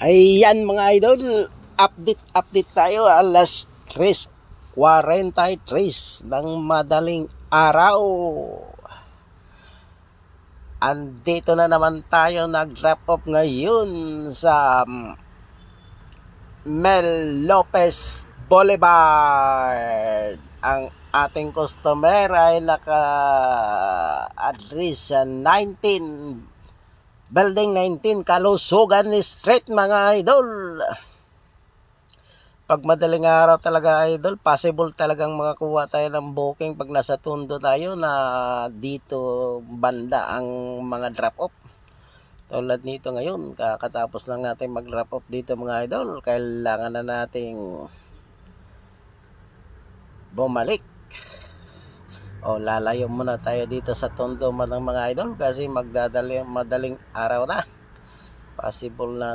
Ayan mga idol, update tayo alas 3:43 ng madaling araw. Andito na naman tayo, nag-drop off ngayon sa Mel Lopez Boulevard. Ang ating customer ay naka-address sa Building 19, Kalusugan Street mga idol. Pag madaling araw talaga idol, possible talagang makakuha tayo ng booking pag nasa Tondo tayo na dito banda ang mga drop off. Tulad nito ngayon, kakatapos lang natin mag drop off dito mga idol. Kailangan na nating bumalik. O lalayo muna tayo dito sa Tondo mga idol kasi madaling araw na. Possible na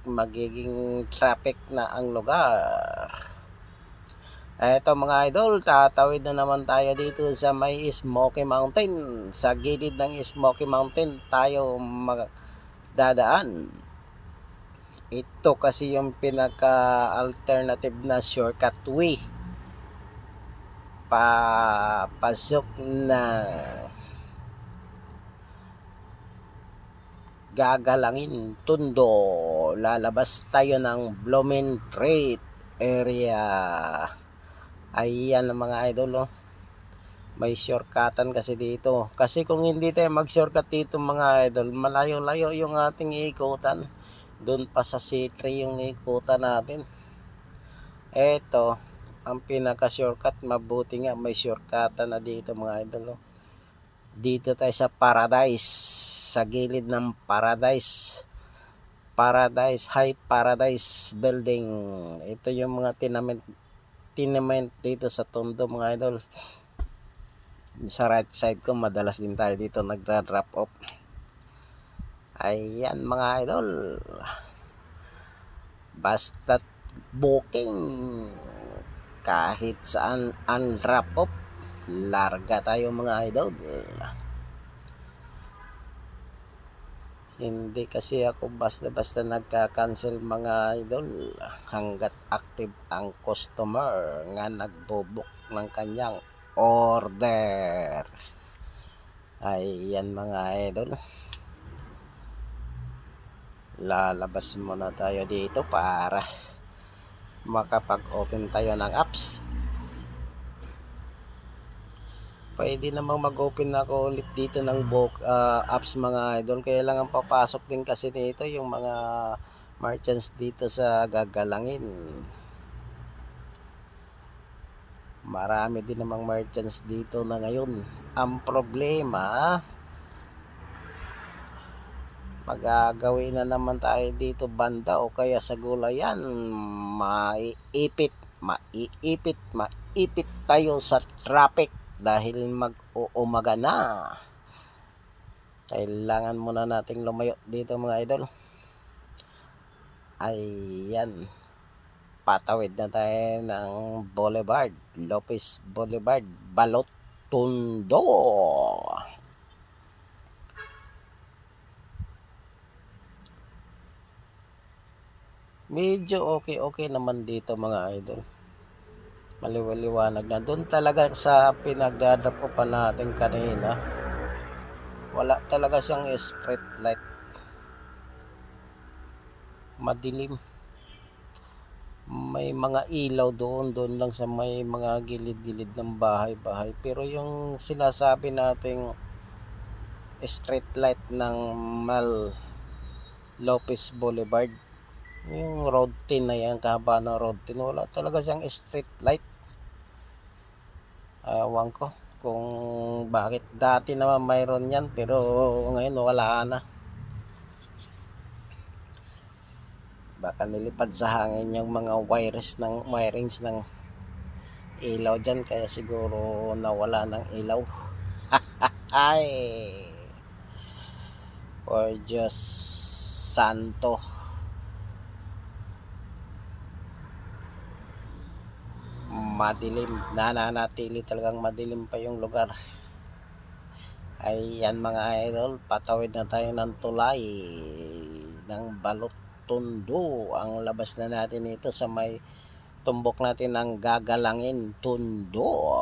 magiging traffic na ang lugar. Eto mga idol, tatawid na naman tayo dito sa may Smoky Mountain. Sa gilid ng Smoky Mountain tayo magdadaan. Ito kasi yung pinaka-alternative na shortcut way papasok na gagalangin Tondo. Lalabas tayo ng Blumentritt area. Ayan mga idol, oh. May shortcutan kasi dito. Kasi kung hindi tayo mag-shortcut dito mga idol, malayo-layo yung ating ikutan. Doon pa sa C3 yung ikutan natin. Eto ang pinaka-shortcut. Mabuti nga may shortcutan na dito mga idol, oh. Dito tayo sa Paradise, sa gilid ng Paradise High Paradise Building. Ito yung mga tenement dito sa Tondo mga idol. Sa right side ko, madalas din tayo dito nagda-drop off. Ayan mga idol, basta booking kahit saan ang drop off, larga tayo mga idol. Hindi kasi ako basta-basta nagka-cancel mga idol hanggat active ang customer nga nagbo-book ng kanyang order. Ayan mga idol, lalabas muna tayo dito para makapag-open tayo ng apps. Pwede namang mag-open ako ulit dito ng apps mga idol. Kaya lang ang papasok din kasi dito yung mga merchants dito sa gagalangin. Marami din namang merchants dito na ngayon. Ang problema, magagawin na naman tayo dito banda o kaya sa gulayan. Maiipit tayo sa traffic dahil mag-uumaga na. Kailangan muna nating lumayo dito mga idol. Ayan, patawid na tayo ng Boulevard, Lopez Boulevard, Balot, Tondo. Medyo okay naman dito mga idol. Maliwaliwanag na. Doon talaga sa pinagdadrop pa natin kanina, wala talaga siyang street light. Madilim. May mga ilaw doon lang sa may mga gilid-gilid ng bahay-bahay. Pero yung sinasabi nating street light ng Mel Lopez Boulevard, yung road 10 na yan, kahaba ng road 10, wala talaga siyang street light. Ewan ko kung bakit. Dati naman mayroon yan pero ngayon wala na. Baka nilipad sa hangin yung mga wirings ng ilaw dyan, kaya siguro nawala ng ilaw. Ay, for Diyos santo, madilim, nananatili talagang madilim pa yung lugar. Ayan mga idol, patawid na tayo ng tulay ng Balot, Tondo. Ang labas na natin ito sa may tumbok natin ng Gagalangin Tondo.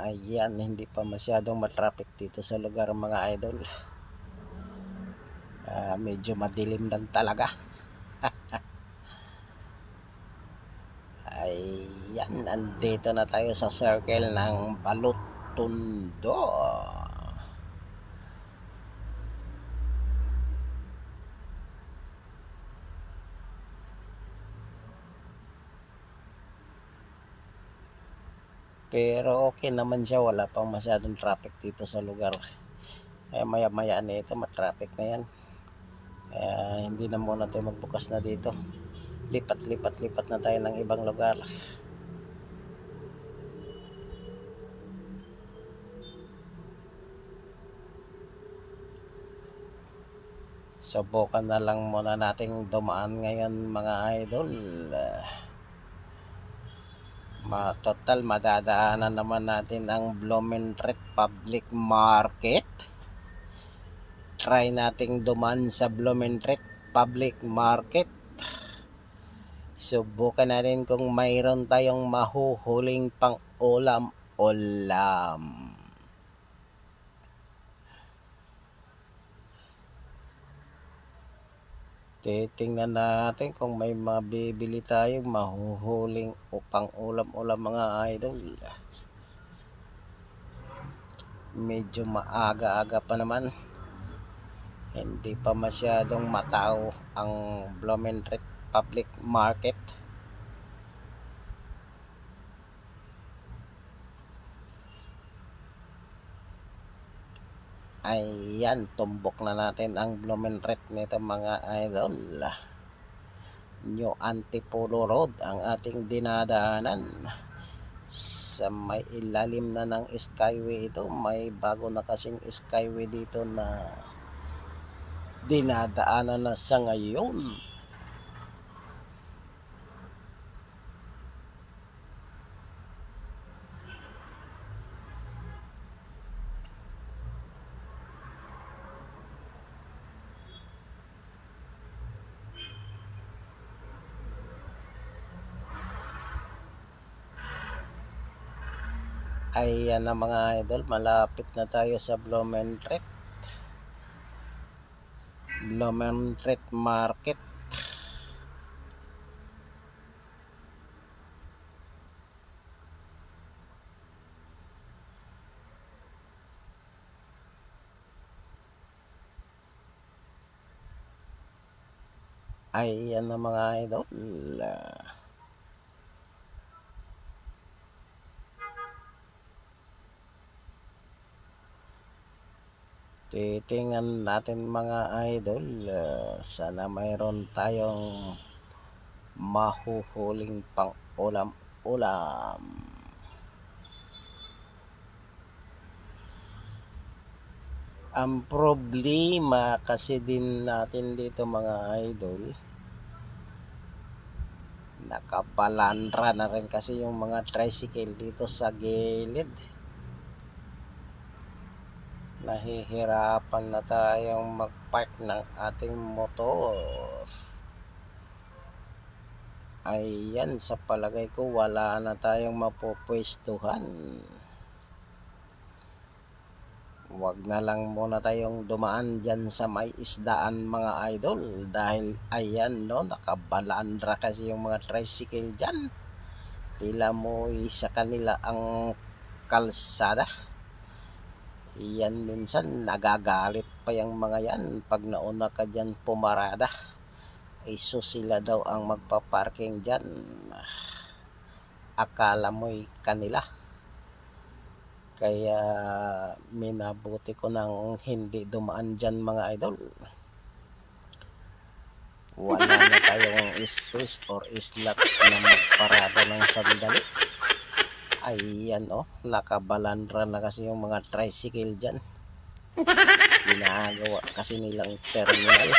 Ayan, hindi pa masyadong matraffic dito sa lugar mga idol. Medyo madilim lang talaga. Ayan, andito na tayo sa circle ng Balot Tondo. Pero okay naman siya, wala pang masyadong traffic dito sa lugar. Kaya maya maya na ito matraffic na yan. Kaya hindi na muna tayo magbukas na dito. Lipat na tayo ng ibang lugar. Subukan na lang muna nating dumaan ngayon mga idol. Total madadaanan naman natin ang Blumentritt Public Market. Try nating dumaan sa Blumentritt Public Market. Subukan natin kung mayroon tayong mahuhuling pang ulam-ulam. Titingnan natin kung may mabibili tayong mahuhuling upang ulam-ulam mga idol. Medyo maaga-aga pa naman. Hindi pa masyadong matao ang Blumentritt Public Market. Ayan, tumbok na natin ang Blumentritt nito mga idol. New Antipolo Road ang ating dinadaanan. Sa may ilalim na ng skyway ito, may bago na kasing skyway dito na dinadaanan na sa ngayon. Ayan na mga idol, malapit na tayo sa Blumentritt Market. Ayan na mga idol. Titingnan natin mga idol, sana mayroon tayong mahuhuling pang ulam-ulam. Ang problema kasi din natin dito mga idol, nakapalandra na rin kasi yung mga tricycle dito sa gilid. Nahihirapan na tayong mag-park ng ating motor. Ayan, sa palagay ko wala na tayong mapupwestuhan. Wag na lang muna tayong dumaan dyan sa may isdaan mga idol. Dahil ayan no, nakabalandra kasi yung mga tricycle dyan. Tila mo sa kanila ang kalsada. Yan, minsan nagagalit pa yung mga yan pag nauna ka dyan pumarada. Iso sila daw ang magpaparking dyan. Akala mo'y kanila. Kaya minabuti ko nang hindi dumaan dyan mga idol. Wala na tayong space or slot na magparada ng sandali. Ayan nakabalandra na kasi yung mga tricycle dyan. Ginagawa kasi nilang terminal.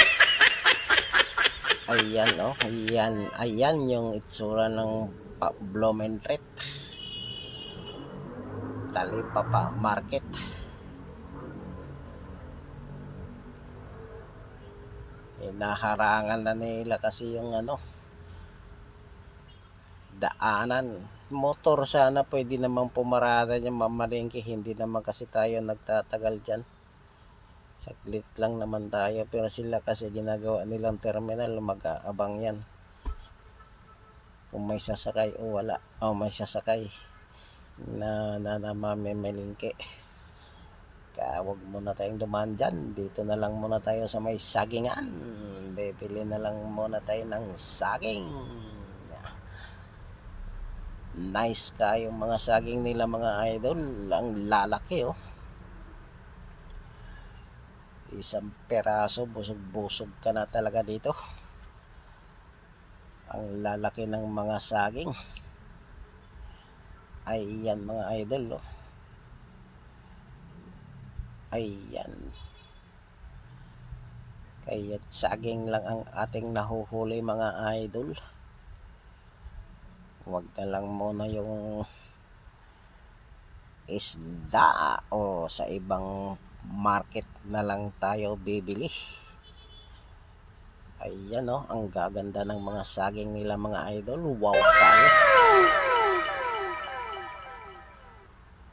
Ayan ayan yung itsura ng Blumentritt Talipapa Market. naharangan na nila kasi yung daanan. Motor sana pwede naman pumarada dyan mamalengke, hindi naman kasi tayo nagtatagal dyan, saglit lang naman tayo, pero sila kasi ginagawa nilang terminal, mag-aabang yan kung may sasakay o wala, o may sasakay na mamemelingke. Kaya wag muna tayong dumaan dyan, dito na lang muna tayo sa may sagingan, bibili na lang muna tayo ng saging. Nice kayong mga saging nila mga idol, ang lalaki oh. Isang peraso, busog-busog ka na talaga dito. Ang lalaki ng mga saging. Ayan mga idol oh. Ayan. Kaya't saging lang ang ating nahuhuli mga idol. Huwag na lang muna yung isda o sa ibang market na lang tayo bibili. Ayan oh, ang gaganda ng mga saging nila mga idol. Wow kayo.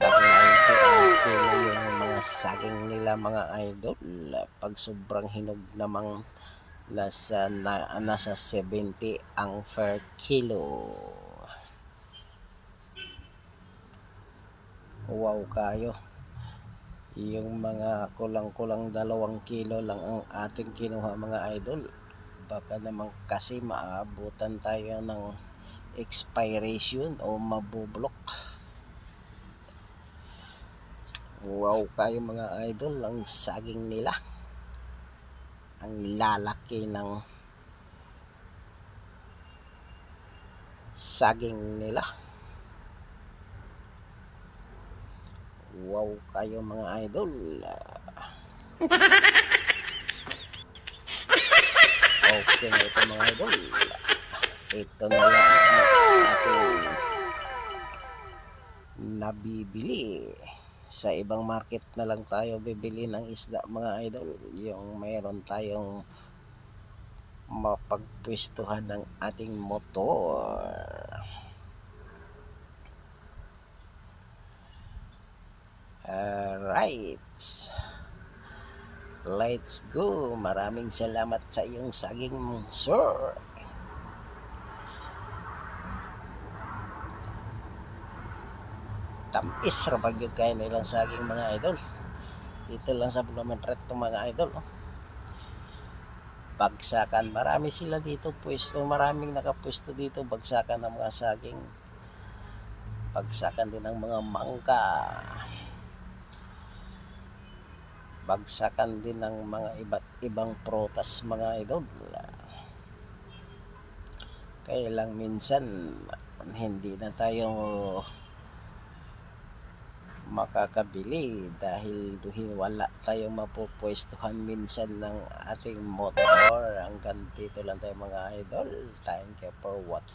Pag 90 ang kilo yung mga saging nila mga idol. Pag sobrang hinog namang nasa 70 ang per kilo. Wow kayo. Yung mga kulang-kulang 2 kilo lang ang ating kinuha mga idol. Baka naman kasi maabutan tayo ng expiration o mabublok. Wow kayo mga idol, ang saging nila. Ang lalaki ng saging nila. Wow kayo mga idol. Okay na ito mga idol. Ito na lang ang ating nabibili. Sa ibang market na lang tayo bibili ng isda mga idol. Yung mayroon tayong mapagpwestuhan ng ating motor. Alright, let's go. Maraming salamat sa iyong saging, sir. Tamis rapag yung kaya nilang saging mga idol. Dito lang sa Blumentritt mga idol. Bagsakan, marami sila dito pwesto, maraming nakapwesto dito. Bagsakan ng mga saging, bagsakan din ng mga mangga, bagsakan din ng mga iba't ibang prutas mga idol. Kaya lang minsan hindi na tayo makakabili dahil wala tayong mapupwestuhan minsan ng ating motor. Hanggang dito lang tayo mga idol. Thank you for watching.